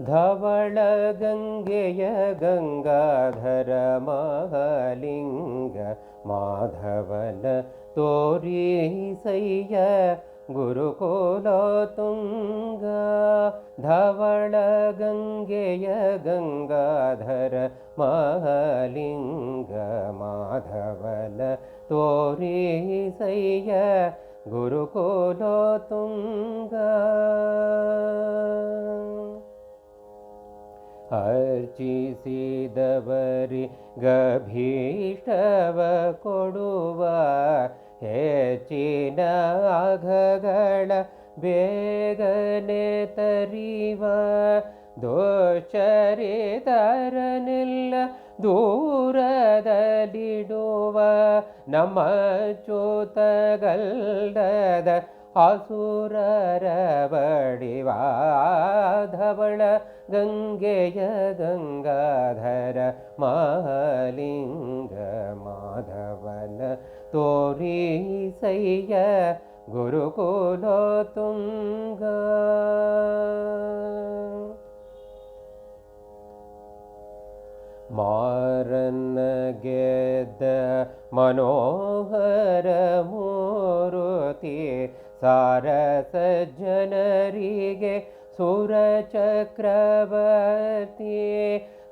ಧವಳ ಗಂಗೆಯ ಗಂಗಾಧರ ಮಹಾಲಿಂಗ ಮಾಧವನ ತೋರಿಸಯ್ಯ ಗುರುಕುಲ ತುಂಗ. ಧವಳ ಗಂಗೆಯ ಗಂಗಾಧರ ಮಹಾಲಿಂಗ ಮಾಧವನ ತೋರಿಸಯ್ಯ ಗುರುಕುಲ ತುಂಗ. ಅರ್ಚಿಸಿದವರಿ ಗಭೀಷ್ಟವ ಕೊಡುವ ಹೆಚ್ಚಿನ ಅಘಗಳ ಬೇಗನೆ ತರಿವ. ದುಶ್ಚರಿತರನೆಲ್ಲ ದೂರದಲ್ಲಿಡುವ ನಮ್ಮ ಚೂತಗಲ್ದದ ಅಸುರರ ಬಡಿವ. ಧವಳ ಗಂಗೆಯ ಗಂಗಾಧರ ಮಹಾಲಿಂಗ ಮಾಧವನ ತೋರಿಸಯ್ಯ ಗುರುಕುಲ ತುಂಗ. ಮಾರನ್ನ ಗೆದ್ದ ಮನೋಹರ ಮೂರುತಿ ಸಾರಸ ಜನರಿಗೆ ಸುರ ಚಕ್ರವರ್ತಿ.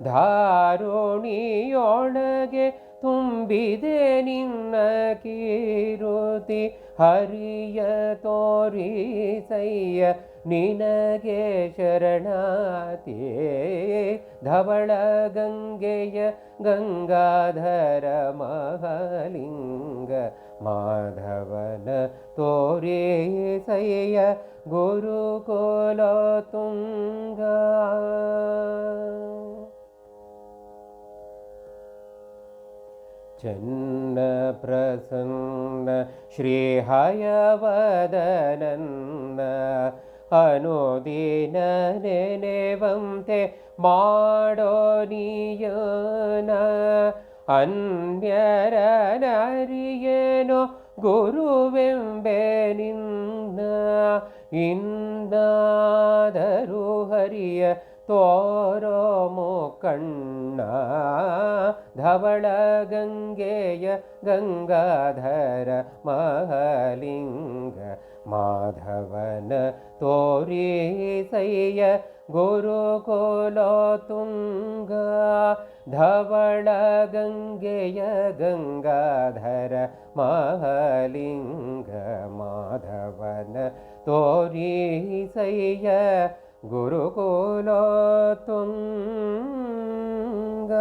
ಧಾರುಣಿಯೊಳಗೆ ತುಂಬಿದೆ ನಿನ್ನ ಕೀರುತಿ ಹರಿಯ ತೋರಿಸಯ್ಯ ನಿನಗೆ ಶರಣಾತಿ. ಧವಳ ಗಂಗೆಯ ಗಂಗಾಧರ ಮಹಾಲಿಂಗ ಮಾಧವನ ತೋರಿಸಯ್ಯ ಗುರುಕುಲ ತುಂಗ. ಚನ್ನ ಪ್ರಸನ್ನ ಶ್ರೀ ಹಯವದನನ್ನ ಅನುದಿನ ನೆನೆವಂತೆ ಮಾಡೋ ನೀಯನ. ಅನ್ಯರ ನರಿಯೇನೋ ಗುರುವೆಂಬೆ ನಿನ್ನ. ಇನ್ನಾದರೂ ಹರಿಯ ತೋರೋ ಮುಕಣ್ಣ. ಧವಳ ಗಂಗೆಯ ಗಂಗಾಧರ ಮಹಾಲಿಂಗ ಮಾಧವನ ತೋರಿಸಯ್ಯ ಗುರುಕುಲ ತುಂಗ. ಧವಳ ಗಂಗೆಯ ಗಂಗಾಧರ ಮಹಾಲಿಂಗ ಮಾಧವನ ತೋರಿಸಯ್ಯ ಗುರುಕುಲ ತುಂಗ.